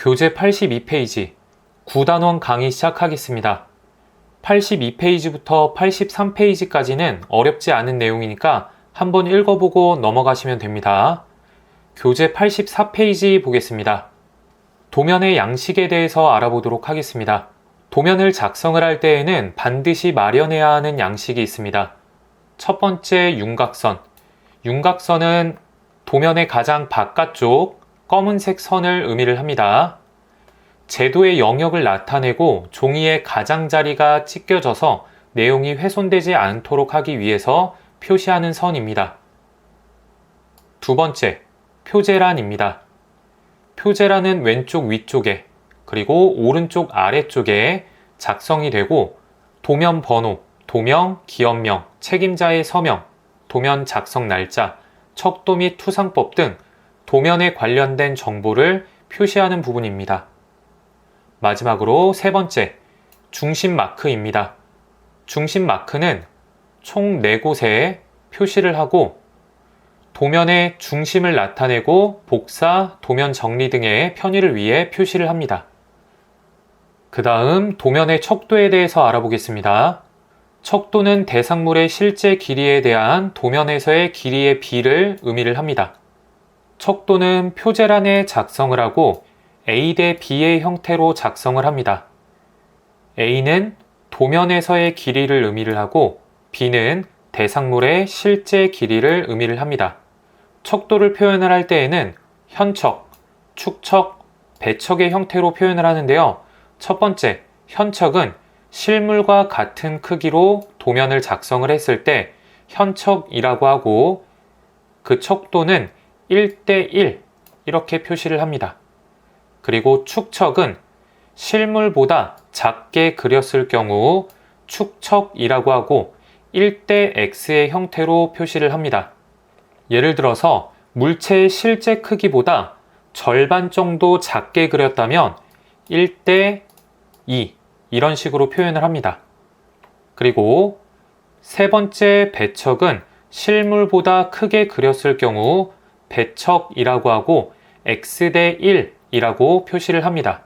교재 82페이지 9단원 강의 시작하겠습니다. 82페이지부터 83페이지까지는 어렵지 않은 내용이니까 한번 읽어보고 넘어가시면 됩니다. 교재 84페이지 보겠습니다. 도면의 양식에 대해서 알아보도록 하겠습니다. 도면을 작성을 할 때에는 반드시 마련해야 하는 양식이 있습니다. 첫 번째, 윤곽선. 윤곽선은 도면의 가장 바깥쪽 검은색 선을 의미를 합니다. 제도의 영역을 나타내고 종이의 가장자리가 찢겨져서 내용이 훼손되지 않도록 하기 위해서 표시하는 선입니다. 두 번째, 표제란입니다. 표제란은 왼쪽 위쪽에 그리고 오른쪽 아래쪽에 작성이 되고 도면 번호, 도면, 기업명, 책임자의 서명, 도면 작성 날짜, 척도 및 투상법 등 도면에 관련된 정보를 표시하는 부분입니다. 마지막으로 세 번째, 중심 마크입니다. 중심 마크는 총 4곳에 표시를 하고 도면의 중심을 나타내고 복사, 도면 정리 등의 편의를 위해 표시를 합니다. 그 다음 도면의 척도에 대해서 알아보겠습니다. 척도는 대상물의 실제 길이에 대한 도면에서의 길이의 비를 의미를 합니다. 척도는 표제란에 작성을 하고 A 대 B의 형태로 작성을 합니다. A는 도면에서의 길이를 의미를 하고 B는 대상물의 실제 길이를 의미를 합니다. 척도를 표현을 할 때에는 현척, 축척, 배척의 형태로 표현을 하는데요. 첫 번째, 현척은 실물과 같은 크기로 도면을 작성을 했을 때 현척이라고 하고 그 척도는 1대1 이렇게 표시를 합니다. 그리고 축척은 실물보다 작게 그렸을 경우 축척이라고 하고 1대 x의 형태로 표시를 합니다. 예를 들어서 물체의 실제 크기보다 절반 정도 작게 그렸다면 1대2 이런 식으로 표현을 합니다. 그리고 세 번째 배척은 실물보다 크게 그렸을 경우 배척이라고 하고 x 대 1이라고 표시를 합니다.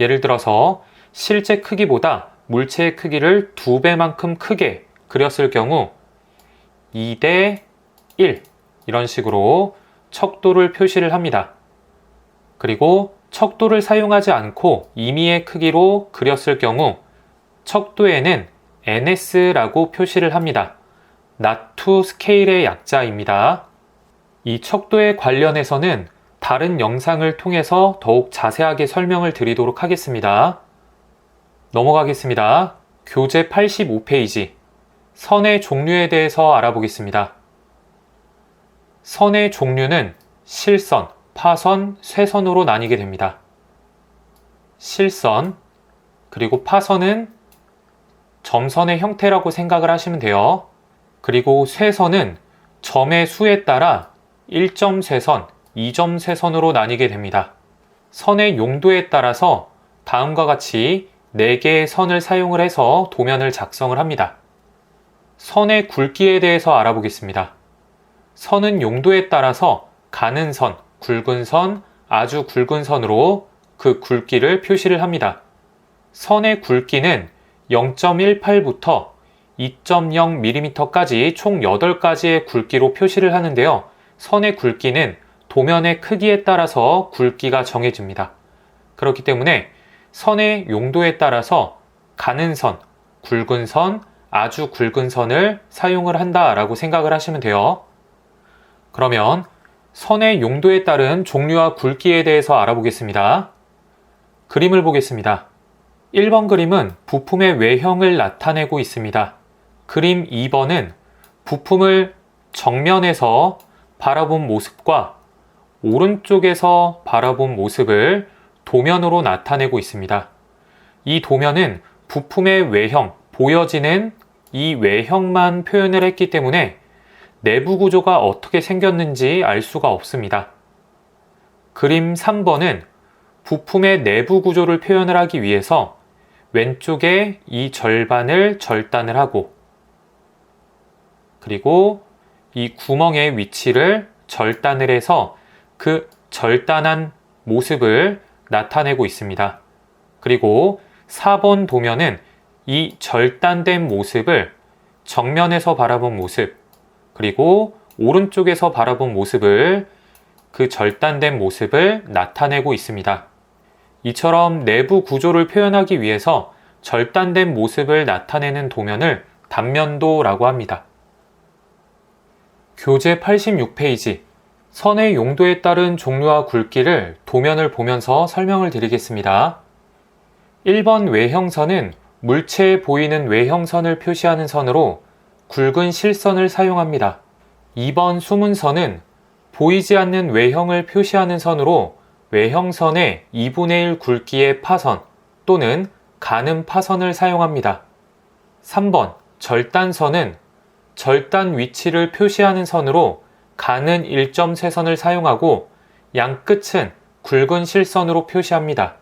예를 들어서 실제 크기보다 물체의 크기를 2배만큼 크게 그렸을 경우 2대 1 이런 식으로 척도를 표시를 합니다. 그리고 척도를 사용하지 않고 임의의 크기로 그렸을 경우 척도에는 NS라고 표시를 합니다. Not to Scale의 약자입니다. 이 척도에 관련해서는 다른 영상을 통해서 더욱 자세하게 설명을 드리도록 하겠습니다. 넘어가겠습니다. 교재 85페이지 선의 종류에 대해서 알아보겠습니다. 선의 종류는 실선, 파선, 쇄선으로 나뉘게 됩니다. 실선, 그리고 파선은 점선의 형태라고 생각을 하시면 돼요. 그리고 쇄선은 점의 수에 따라 1점 쇄선, 2점 쇄선으로 나뉘게 됩니다. 선의 용도에 따라서 다음과 같이 4개의 선을 사용을 해서 도면을 작성을 합니다. 선의 굵기에 대해서 알아보겠습니다. 선은 용도에 따라서 가는 선, 굵은 선, 아주 굵은 선으로 그 굵기를 표시를 합니다. 선의 굵기는 0.18부터 2.0mm까지 총 8가지의 굵기로 표시를 하는데요. 선의 굵기는 도면의 크기에 따라서 굵기가 정해집니다. 그렇기 때문에 선의 용도에 따라서 가는 선, 굵은 선, 아주 굵은 선을 사용을 한다라고 생각을 하시면 돼요. 그러면 선의 용도에 따른 종류와 굵기에 대해서 알아보겠습니다. 그림을 보겠습니다. 1번 그림은 부품의 외형을 나타내고 있습니다. 그림 2번은 부품을 정면에서 바라본 모습과 오른쪽에서 바라본 모습을 도면으로 나타내고 있습니다. 이 도면은 부품의 외형, 보여지는 이 외형만 표현을 했기 때문에 내부 구조가 어떻게 생겼는지 알 수가 없습니다. 그림 3번은 부품의 내부 구조를 표현을 하기 위해서 왼쪽에 이 절반을 절단을 하고 그리고 이 구멍의 위치를 절단을 해서 그 절단한 모습을 나타내고 있습니다. 그리고 4번 도면은 이 절단된 모습을 정면에서 바라본 모습, 그리고 오른쪽에서 바라본 모습을 그 절단된 모습을 나타내고 있습니다. 이처럼 내부 구조를 표현하기 위해서 절단된 모습을 나타내는 도면을 단면도라고 합니다. 교재 86페이지 선의 용도에 따른 종류와 굵기를 도면을 보면서 설명을 드리겠습니다. 1번 외형선은 물체에 보이는 외형선을 표시하는 선으로 굵은 실선을 사용합니다. 2번 숨은선은 보이지 않는 외형을 표시하는 선으로 외형선의 2분의 1 굵기의 파선 또는 가늠 파선을 사용합니다. 3번 절단선은 절단 위치를 표시하는 선으로 가는 1.3선을 사용하고 양 끝은 굵은 실선으로 표시합니다.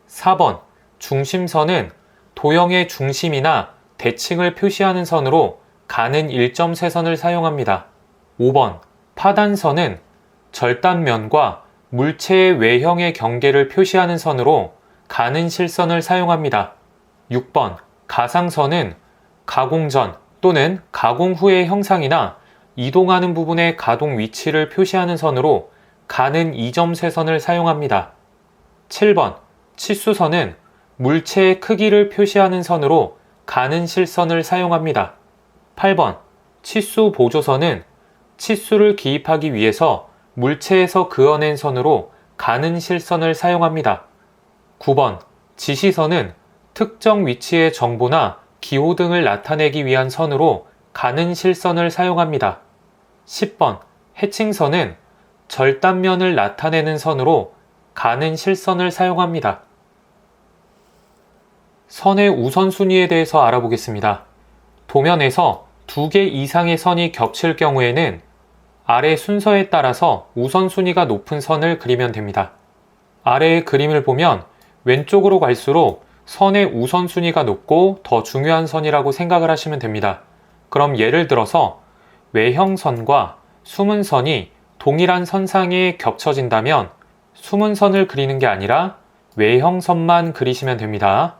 4번 중심선은 도형의 중심이나 대칭을 표시하는 선으로 가는 1.3선을 사용합니다. 5번 파단선은 절단면과 물체의 외형의 경계를 표시하는 선으로 가는 실선을 사용합니다. 6번 가상선은 가공 전 또는 가공 후의 형상이나 이동하는 부분의 가동 위치를 표시하는 선으로 가는 2.3선을 사용합니다. 7번 치수선은 물체의 크기를 표시하는 선으로 가는 실선을 사용합니다. 8번 치수 보조선은 치수를 기입하기 위해서 물체에서 그어낸 선으로 가는 실선을 사용합니다. 9번 지시선은 특정 위치의 정보나 기호 등을 나타내기 위한 선으로 가는 실선을 사용합니다. 10번 해칭선은 절단면을 나타내는 선으로 가는 실선을 사용합니다. 선의 우선순위에 대해서 알아보겠습니다. 도면에서 2개 이상의 선이 겹칠 경우에는 아래 순서에 따라서 우선순위가 높은 선을 그리면 됩니다. 아래의 그림을 보면 왼쪽으로 갈수록 선의 우선순위가 높고 더 중요한 선이라고 생각을 하시면 됩니다. 그럼 예를 들어서 외형선과 숨은선이 동일한 선상에 겹쳐진다면 숨은선을 그리는 게 아니라 외형선만 그리시면 됩니다.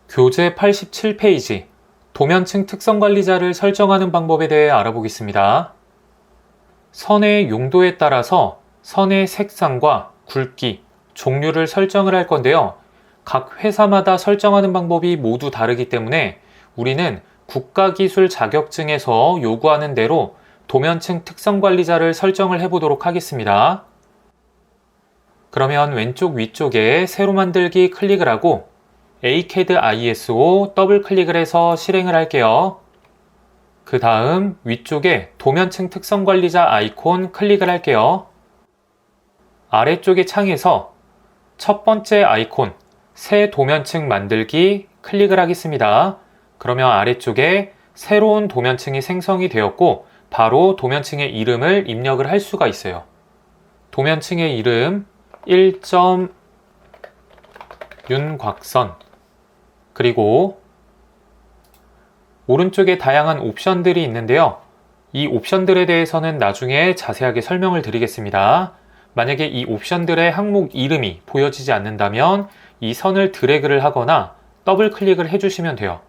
교재 87페이지 도면층 특성관리자를 설정하는 방법에 대해 알아보겠습니다. 선의 용도에 따라서 선의 색상과 굵기, 종류를 설정을 할 건데요. 각 회사마다 설정하는 방법이 모두 다르기 때문에 우리는 국가기술 자격증에서 요구하는 대로 도면층 특성관리자를 설정을 해보도록 하겠습니다. 그러면 왼쪽 위쪽에 새로 만들기 클릭을 하고 ACAD ISO 더블 클릭을 해서 실행을 할게요. 그 다음 위쪽에 도면층 특성관리자 아이콘 클릭을 할게요. 아래쪽의 창에서 첫 번째 아이콘 새 도면층 만들기 클릭을 하겠습니다. 그러면 아래쪽에 새로운 도면층이 생성이 되었고 바로 도면층의 이름을 입력을 할 수가 있어요. 도면층의 이름 1.윤곽선 그리고 오른쪽에 다양한 옵션들이 있는데요. 이 옵션들에 대해서는 나중에 자세하게 설명을 드리겠습니다. 만약에 이 옵션들의 항목 이름이 보여지지 않는다면 이 선을 드래그를 하거나 더블 클릭을 해주시면 돼요.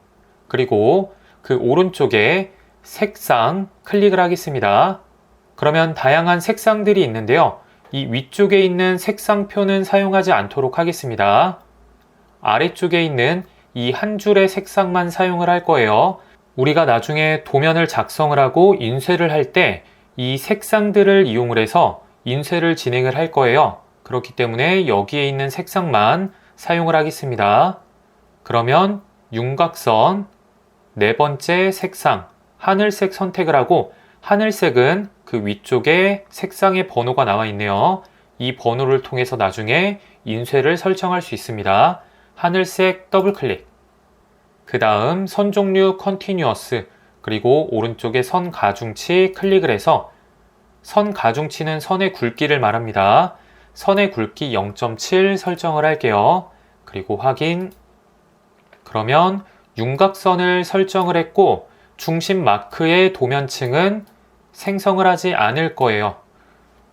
그리고 그 오른쪽에 색상 클릭을 하겠습니다. 그러면 다양한 색상들이 있는데요. 이 위쪽에 있는 색상표는 사용하지 않도록 하겠습니다. 아래쪽에 있는 이 한 줄의 색상만 사용을 할 거예요. 우리가 나중에 도면을 작성을 하고 인쇄를 할 때 이 색상들을 이용을 해서 인쇄를 진행을 할 거예요. 그렇기 때문에 여기에 있는 색상만 사용을 하겠습니다. 그러면 윤곽선 네 번째 색상 하늘색 선택을 하고 하늘색은 그 위쪽에 색상의 번호가 나와 있네요. 이 번호를 통해서 나중에 인쇄를 설정할 수 있습니다. 하늘색 더블 클릭. 그 다음 선 종류 컨티뉴어스 그리고 오른쪽에 선 가중치 클릭을 해서 선 가중치는 선의 굵기를 말합니다. 선의 굵기 0.7 설정을 할게요. 그리고 확인. 그러면 윤곽선을 설정을 했고 중심 마크의 도면층은 생성을 하지 않을 거예요.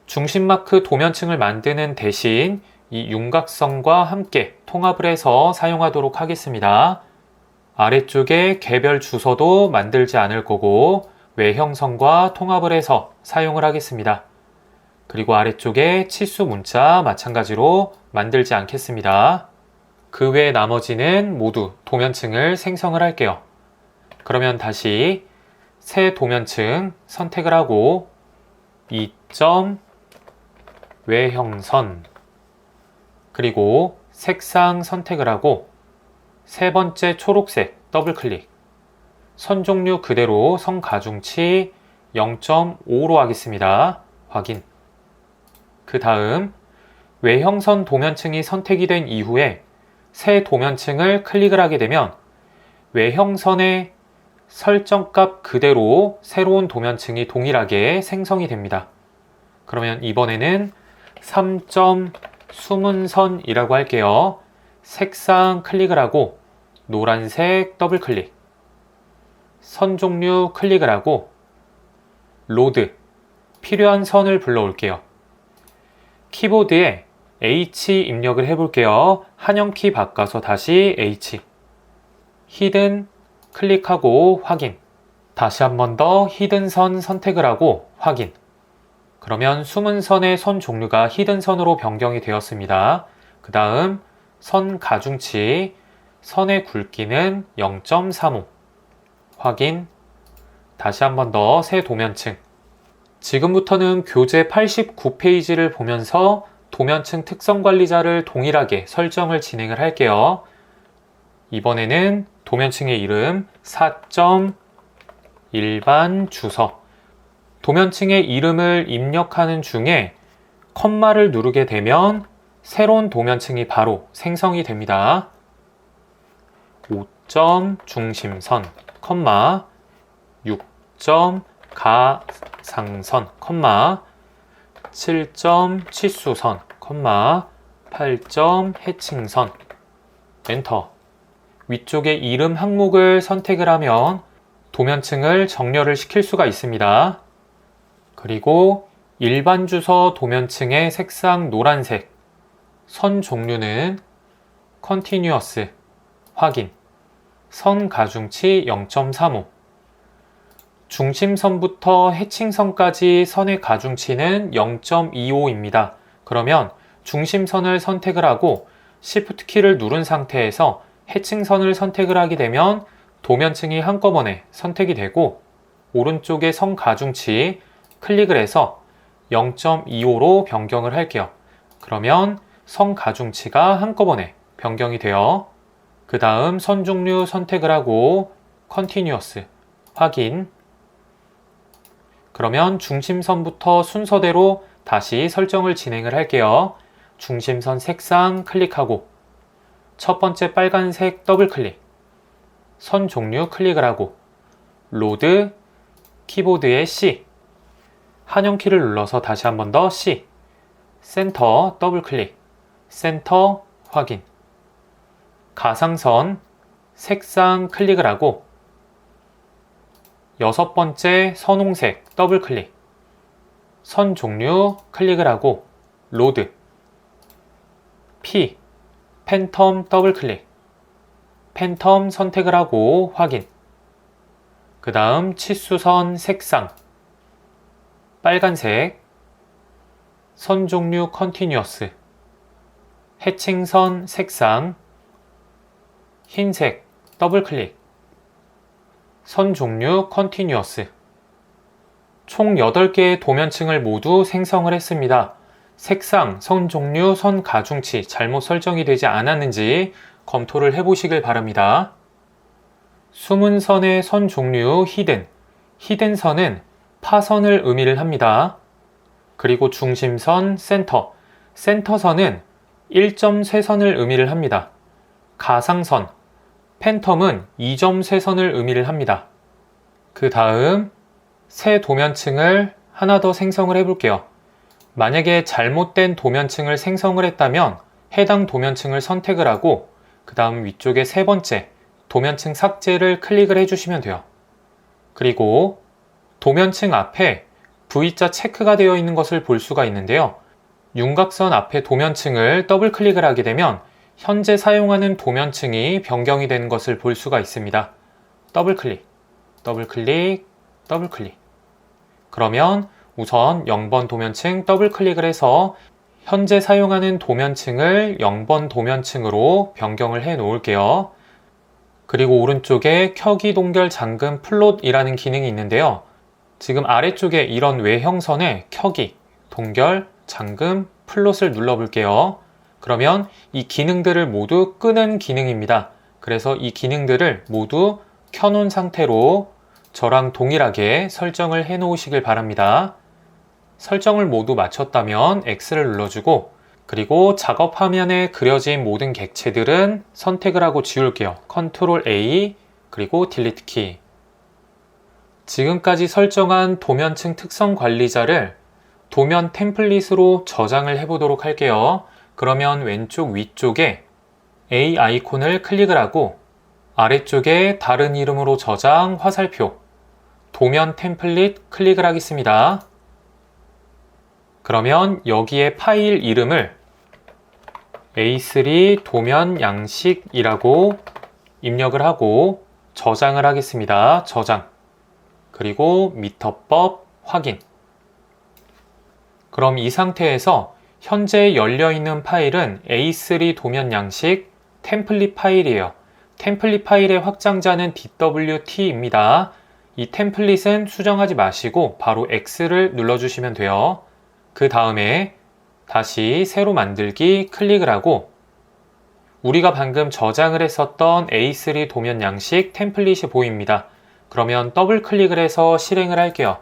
중심 마크 도면층을 만드는 대신 이 윤곽선과 함께 통합을 해서 사용하도록 하겠습니다. 아래쪽에 개별 주소도 만들지 않을 거고 외형선과 통합을 해서 사용을 하겠습니다. 그리고 아래쪽에 치수 문자 마찬가지로 만들지 않겠습니다. 그 외 나머지는 모두 도면층을 생성을 할게요. 그러면 다시 새 도면층 선택을 하고 2점 외형선 그리고 색상 선택을 하고 세 번째 초록색 더블클릭 선 종류 그대로 선 가중치 0.5로 하겠습니다. 확인. 그 다음 외형선 도면층이 선택이 된 이후에 새 도면층을 클릭을 하게 되면 외형선의 설정값 그대로 새로운 도면층이 동일하게 생성이 됩니다. 그러면 이번에는 3점 숨은선이라고 할게요. 색상 클릭을 하고 노란색 더블클릭 선 종류 클릭을 하고 로드 필요한 선을 불러올게요. 키보드에 H 입력을 해볼게요. 한영키 바꿔서 다시 H 히든 클릭하고 확인. 다시 한 번 더 히든 선 선택을 하고 확인. 그러면 숨은 선의 선 종류가 히든 선으로 변경이 되었습니다. 그 다음 선 가중치 선의 굵기는 0.35 확인. 다시 한 번 더 새 도면층. 지금부터는 교재 89페이지를 보면서 도면층 특성 관리자를 동일하게 설정을 진행을 할게요. 이번에는 도면층의 이름 4점 일반 주소. 도면층의 이름을 입력하는 중에 컴마를 누르게 되면 새로운 도면층이 바로 생성이 됩니다. 5점 중심선, 컴마 6점 가상선, 컴마 7점 치수선, 컴마 8점 해칭선, 엔터. 위쪽에 이름 항목을 선택을 하면 도면층을 정렬을 시킬 수가 있습니다. 그리고 일반 주소 도면층의 색상 노란색, 선 종류는 컨티뉴어스, 확인, 선 가중치 0.35, 중심선부터 해칭선까지 선의 가중치는 0.25입니다. 그러면 중심선을 선택을 하고 Shift 키를 누른 상태에서 해칭선을 선택을 하게 되면 도면층이 한꺼번에 선택이 되고 오른쪽에 선 가중치 클릭을 해서 0.25로 변경을 할게요. 그러면 선 가중치가 한꺼번에 변경이 되어 그 다음 선 종류 선택을 하고 컨티뉴어스 확인. 그러면 중심선부터 순서대로 다시 설정을 진행을 할게요. 중심선 색상 클릭하고 첫 번째 빨간색 더블클릭 선 종류 클릭을 하고 로드 키보드의 C 한영키를 눌러서 다시 한 번 더 C 센터 더블클릭 센터 확인. 가상선 색상 클릭을 하고 여섯 번째 선홍색 더블클릭 선 종류 클릭을 하고 로드 P 팬텀 더블클릭 팬텀 선택을 하고 확인. 그 다음 치수선 색상 빨간색 선 종류 컨티뉴어스 해칭선 색상 흰색 더블클릭 선 종류 컨티뉴어스. 총 8개의 도면층을 모두 생성을 했습니다. 색상, 선 종류, 선 가중치 잘못 설정이 되지 않았는지 검토를 해보시길 바랍니다. 숨은 선의 선 종류 히든, 히든 선은 파선을 의미를 합니다. 그리고 중심선 센터, 센터선은 1점 쇄선을 의미를 합니다. 가상선, 팬텀은 2점 쇄선을 의미를 합니다. 그 다음 새 도면층을 하나 더 생성을 해볼게요. 만약에 잘못된 도면층을 생성을 했다면 해당 도면층을 선택을 하고 그 다음 위쪽에 세 번째 도면층 삭제를 클릭을 해주시면 돼요. 그리고 도면층 앞에 V자 체크가 되어 있는 것을 볼 수가 있는데요. 윤곽선 앞에 도면층을 더블 클릭을 하게 되면 현재 사용하는 도면층이 변경이 되는 것을 볼 수가 있습니다. 더블 클릭, 더블 클릭, 더블 클릭. 그러면 우선 0번 도면층 더블 클릭을 해서 현재 사용하는 도면층을 0번 도면층으로 변경을 해 놓을게요. 그리고 오른쪽에 켜기 동결 잠금 플롯이라는 기능이 있는데요. 지금 아래쪽에 이런 외형선에 켜기, 동결, 잠금, 플롯을 눌러볼게요. 그러면 이 기능들을 모두 끄는 기능입니다. 그래서 이 기능들을 모두 켜놓은 상태로 저랑 동일하게 설정을 해 놓으시길 바랍니다. 설정을 모두 마쳤다면 X를 눌러주고 그리고 작업 화면에 그려진 모든 객체들은 선택을 하고 지울게요. Ctrl A 그리고 딜리트 키. 지금까지 설정한 도면층 특성 관리자를 도면 템플릿으로 저장을 해보도록 할게요. 그러면 왼쪽 위쪽에 A 아이콘을 클릭을 하고 아래쪽에 다른 이름으로 저장 화살표 도면 템플릿 클릭을 하겠습니다. 그러면 여기에 파일 이름을 A3 도면 양식이라고 입력을 하고 저장을 하겠습니다. 저장. 그리고 미터법 확인. 그럼 이 상태에서 현재 열려있는 파일은 A3 도면 양식 템플릿 파일이에요. 템플릿 파일의 확장자는 DWT입니다. 이 템플릿은 수정하지 마시고 바로 X를 눌러주시면 돼요. 그 다음에 다시 새로 만들기 클릭을 하고 우리가 방금 저장을 했었던 A3 도면 양식 템플릿이 보입니다. 그러면 더블 클릭을 해서 실행을 할게요.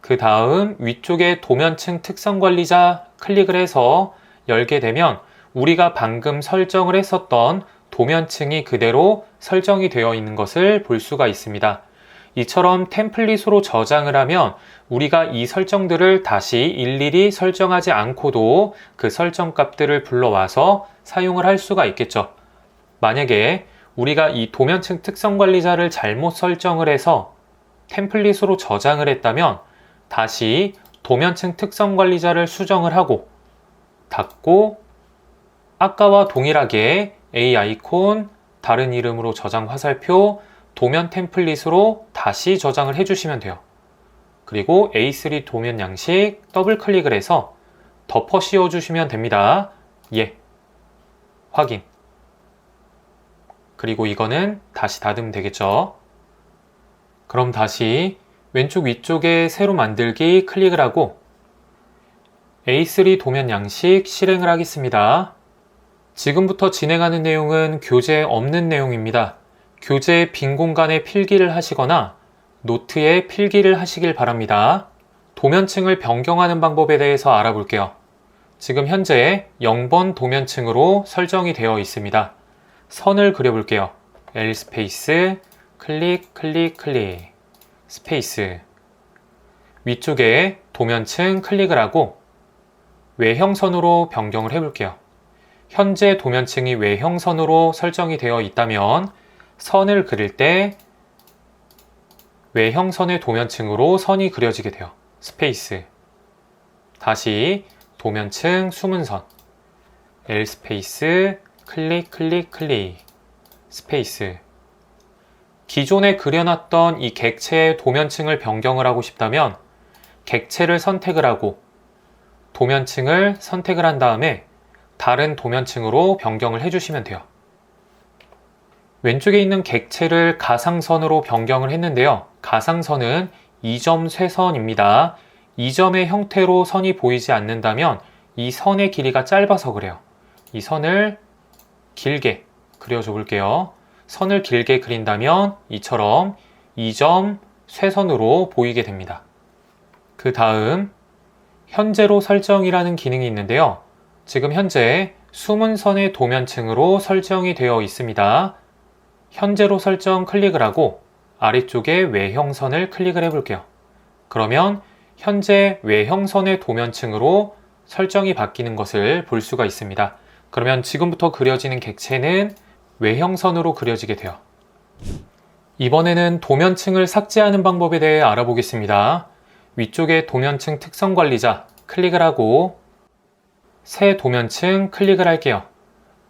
그 다음 위쪽에 도면층 특성 관리자 클릭을 해서 열게 되면 우리가 방금 설정을 했었던 도면층이 그대로 설정이 되어 있는 것을 볼 수가 있습니다. 이처럼 템플릿으로 저장을 하면 우리가 이 설정들을 다시 일일이 설정하지 않고도 그 설정 값들을 불러와서 사용을 할 수가 있겠죠. 만약에 우리가 이 도면층 특성 관리자를 잘못 설정을 해서 템플릿으로 저장을 했다면 다시 도면층 특성 관리자를 수정을 하고 닫고 아까와 동일하게 A 아이콘, 다른 이름으로 저장 화살표, 도면 템플릿으로 다시 저장을 해주시면 돼요. 그리고 A3 도면 양식 더블 클릭을 해서 덮어 씌워주시면 됩니다. 예. 확인. 그리고 이거는 다시 닫으면 되겠죠. 그럼 다시 왼쪽 위쪽에 새로 만들기 클릭을 하고 A3 도면 양식 실행을 하겠습니다. 지금부터 진행하는 내용은 교재에 없는 내용입니다. 교재의 빈 공간에 필기를 하시거나 노트에 필기를 하시길 바랍니다. 도면층을 변경하는 방법에 대해서 알아볼게요. 지금 현재 0번 도면층으로 설정이 되어 있습니다. 선을 그려볼게요. L 스페이스, 클릭, 클릭, 클릭, 스페이스. 위쪽에 도면층 클릭을 하고 외형선으로 변경을 해볼게요. 현재 도면층이 외형선으로 설정이 되어 있다면 선을 그릴 때 외형선의 도면층으로 선이 그려지게 돼요. 스페이스. 다시 도면층 숨은선. L 스페이스, 클릭, 클릭, 클릭, 스페이스. 기존에 그려놨던 이 객체의 도면층을 변경을 하고 싶다면 객체를 선택을 하고 도면층을 선택을 한 다음에 다른 도면층으로 변경을 해주시면 돼요. 왼쪽에 있는 객체를 가상선으로 변경을 했는데요. 가상선은 2점 쇄선입니다. 2점의 형태로 선이 보이지 않는다면 이 선의 길이가 짧아서 그래요. 이 선을 길게 그려줘 볼게요. 선을 길게 그린다면 이처럼 2점 쇄선으로 보이게 됩니다. 그 다음 현재로 설정이라는 기능이 있는데요. 지금 현재 숨은 선의 도면층으로 설정이 되어 있습니다. 현재로 설정 클릭을 하고 아래쪽에 외형선을 클릭을 해볼게요. 그러면 현재 외형선의 도면층으로 설정이 바뀌는 것을 볼 수가 있습니다. 그러면 지금부터 그려지는 객체는 외형선으로 그려지게 돼요. 이번에는 도면층을 삭제하는 방법에 대해 알아보겠습니다. 위쪽에 도면층 특성 관리자 클릭을 하고 새 도면층 클릭을 할게요.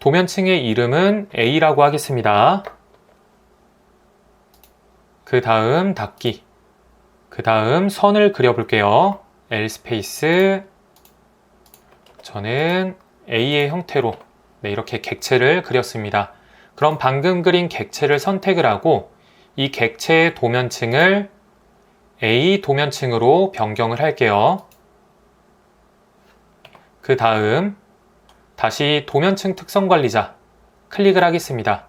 도면층의 이름은 A라고 하겠습니다. 그 다음 닫기. 그 다음 선을 그려볼게요. L 스페이스. 저는 A의 형태로 이렇게 객체를 그렸습니다. 그럼 방금 그린 객체를 선택을 하고 이 객체의 도면층을 A 도면층으로 변경을 할게요. 그 다음 다시 도면층 특성 관리자 클릭을 하겠습니다.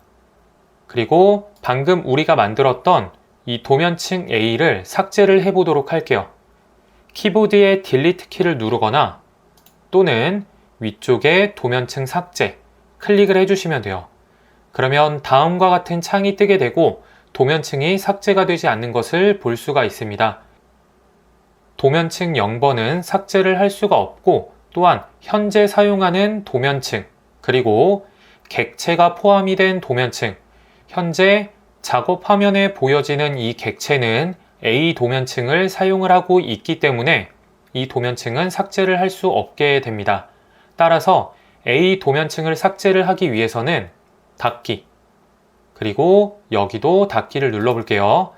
그리고 방금 우리가 만들었던 이 도면층 A를 삭제를 해보도록 할게요. 키보드의 딜리트 키를 누르거나 또는 위쪽에 도면층 삭제 클릭을 해주시면 돼요. 그러면 다음과 같은 창이 뜨게 되고 도면층이 삭제가 되지 않는 것을 볼 수가 있습니다. 도면층 0번은 삭제를 할 수가 없고 또한 현재 사용하는 도면층 그리고 객체가 포함이 된 도면층 현재 작업 화면에 보여지는 이 객체는 A 도면층을 사용을 하고 있기 때문에 이 도면층은 삭제를 할 수 없게 됩니다. 따라서 A 도면층을 삭제를 하기 위해서는 닫기 그리고 여기도 닫기를 눌러볼게요.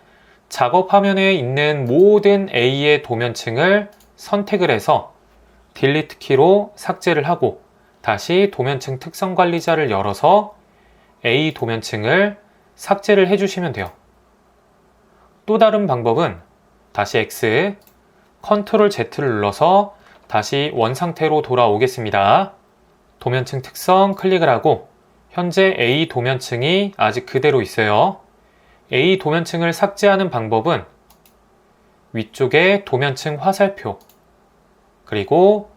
작업 화면에 있는 모든 A의 도면층을 선택을 해서 딜리트 키로 삭제를 하고 다시 도면층 특성 관리자를 열어서 A 도면층을 삭제를 해주시면 돼요. 또 다른 방법은 다시 X, Ctrl Z를 눌러서 다시 원상태로 돌아오겠습니다. 도면층 특성 클릭을 하고 현재 A 도면층이 아직 그대로 있어요. A 도면층을 삭제하는 방법은 위쪽에 도면층 화살표 그리고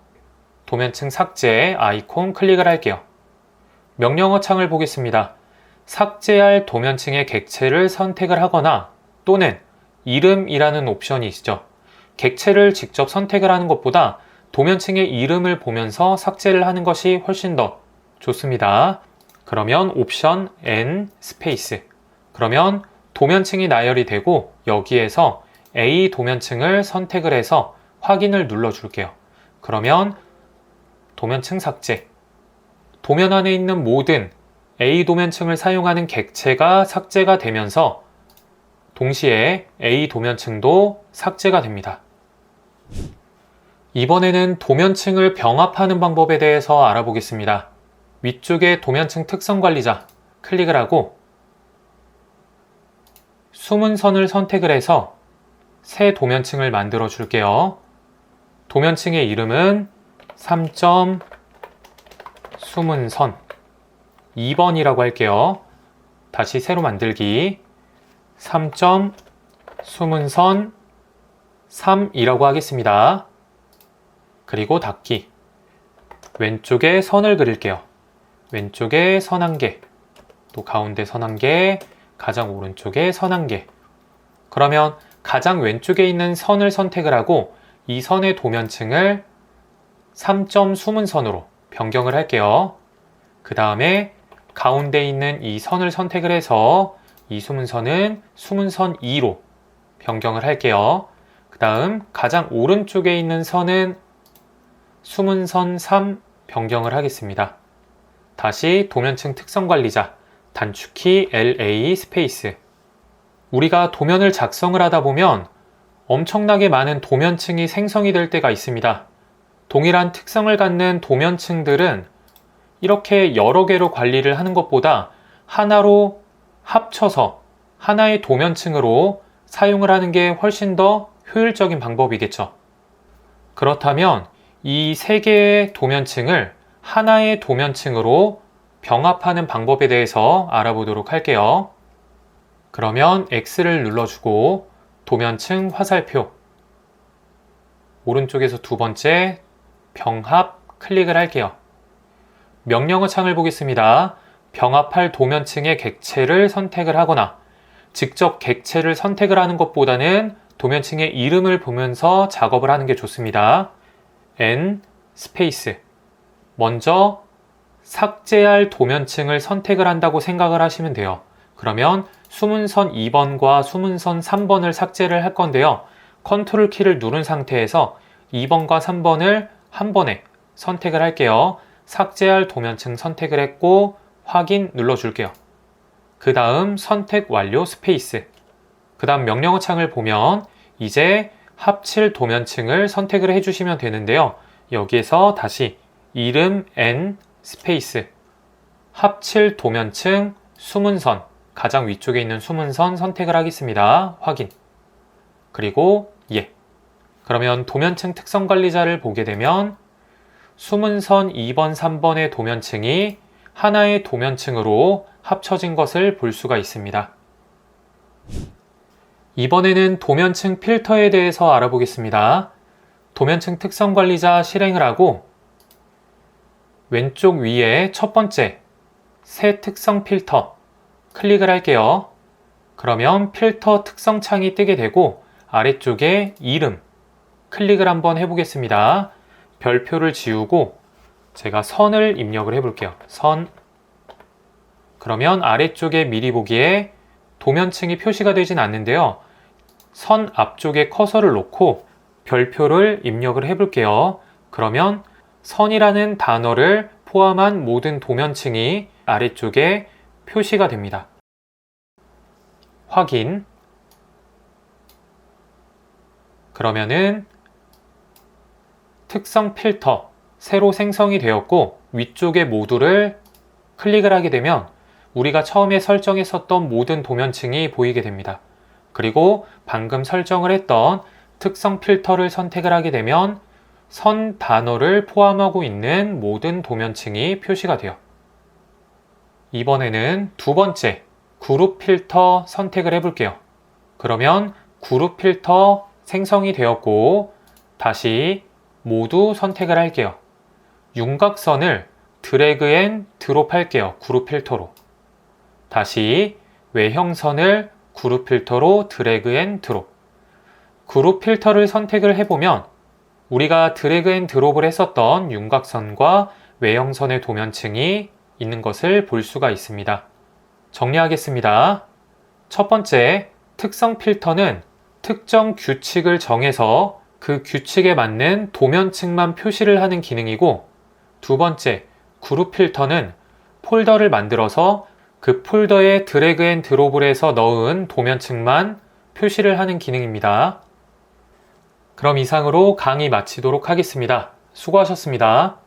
도면층 삭제 아이콘 클릭을 할게요. 명령어 창을 보겠습니다. 삭제할 도면층의 객체를 선택을 하거나 또는 이름이라는 옵션이 있죠. 객체를 직접 선택을 하는 것보다 도면층의 이름을 보면서 삭제를 하는 것이 훨씬 더 좋습니다. 그러면 옵션 N 스페이스 그러면 도면층이 나열이 되고 여기에서 A 도면층을 선택을 해서 확인을 눌러줄게요. 그러면 도면층 삭제 도면 안에 있는 모든 A 도면층을 사용하는 객체가 삭제가 되면서 동시에 A 도면층도 삭제가 됩니다. 이번에는 도면층을 병합하는 방법에 대해서 알아보겠습니다. 위쪽에 도면층 특성 관리자 클릭을 하고 숨은 선을 선택을 해서 새 도면층을 만들어 줄게요. 도면층의 이름은 3점 숨은 선 2번이라고 할게요. 다시 새로 만들기 3점 숨은 선 3이라고 하겠습니다. 그리고 닫기 왼쪽에 선을 그릴게요. 왼쪽에 선 1개 또 가운데 선 1개 가장 오른쪽에 선 1개 그러면 가장 왼쪽에 있는 선을 선택을 하고 이 선의 도면층을 3점 숨은 선으로 변경을 할게요. 그 다음에 가운데 있는 이 선을 선택을 해서 이 숨은 선은 숨은 선 2로 변경을 할게요. 그 다음 가장 오른쪽에 있는 선은 숨은 선 3 변경을 하겠습니다. 다시 도면층 특성 관리자 단축키 LA 스페이스 우리가 도면을 작성을 하다 보면 엄청나게 많은 도면층이 생성이 될 때가 있습니다. 동일한 특성을 갖는 도면층들은 이렇게 여러 개로 관리를 하는 것보다 하나로 합쳐서 하나의 도면층으로 사용을 하는 게 훨씬 더 효율적인 방법이겠죠. 그렇다면 이 세 개의 도면층을 하나의 도면층으로 병합하는 방법에 대해서 알아보도록 할게요. 그러면 X를 눌러주고 도면층 화살표 오른쪽에서 두 번째 병합 클릭을 할게요. 명령어 창을 보겠습니다. 병합할 도면층의 객체를 선택을 하거나 직접 객체를 선택을 하는 것보다는 도면층의 이름을 보면서 작업을 하는 게 좋습니다. N 스페이스 먼저 삭제할 도면층을 선택을 한다고 생각을 하시면 돼요. 그러면 숨은 선 2번과 숨은 선 3번을 삭제를 할 건데요. 컨트롤 키를 누른 상태에서 2번과 3번을 한 번에 선택을 할게요. 삭제할 도면층 선택을 했고 확인 눌러줄게요. 그 다음 선택 완료 스페이스. 그 다음 명령어 창을 보면 이제 합칠 도면층을 선택을 해주시면 되는데요. 여기에서 다시 이름 N 스페이스 합칠 도면층 숨은선 가장 위쪽에 있는 숨은선 선택을 하겠습니다. 확인. 그리고 예. 그러면 도면층 특성 관리자를 보게 되면 숨은선 2번, 3번의 도면층이 하나의 도면층으로 합쳐진 것을 볼 수가 있습니다. 이번에는 도면층 필터에 대해서 알아보겠습니다. 도면층 특성 관리자 실행을 하고 왼쪽 위에 첫 번째 새 특성 필터 클릭을 할게요. 그러면 필터 특성 창이 뜨게 되고 아래쪽에 이름 클릭을 한번 해보겠습니다. 별표를 지우고 제가 선을 입력을 해볼게요. 선. 그러면 아래쪽에 미리 보기에 도면층이 표시가 되진 않는데요. 선 앞쪽에 커서를 놓고 별표를 입력을 해볼게요. 그러면 선이라는 단어를 포함한 모든 도면층이 아래쪽에 표시가 됩니다. 확인. 그러면은 특성 필터 새로 생성이 되었고 위쪽의 모두를 클릭을 하게 되면 우리가 처음에 설정했었던 모든 도면층이 보이게 됩니다. 그리고 방금 설정을 했던 특성 필터를 선택을 하게 되면 선 단어를 포함하고 있는 모든 도면층이 표시가 돼요. 이번에는 두 번째 그룹 필터 선택을 해볼게요. 그러면 그룹 필터 생성이 되었고 다시 모두 선택을 할게요. 윤곽선을 드래그 앤 드롭 할게요. 그룹 필터로. 다시 외형선을 그룹 필터로 드래그 앤 드롭. 그룹 필터를 선택을 해보면 우리가 드래그 앤 드롭을 했었던 윤곽선과 외형선의 도면층이 있는 것을 볼 수가 있습니다. 정리하겠습니다. 첫 번째, 특성 필터는 특정 규칙을 정해서 그 규칙에 맞는 도면층만 표시를 하는 기능이고, 두 번째, 그룹 필터는 폴더를 만들어서 그 폴더에 드래그 앤 드롭을 해서 넣은 도면층만 표시를 하는 기능입니다. 그럼 이상으로 강의 마치도록 하겠습니다. 수고하셨습니다.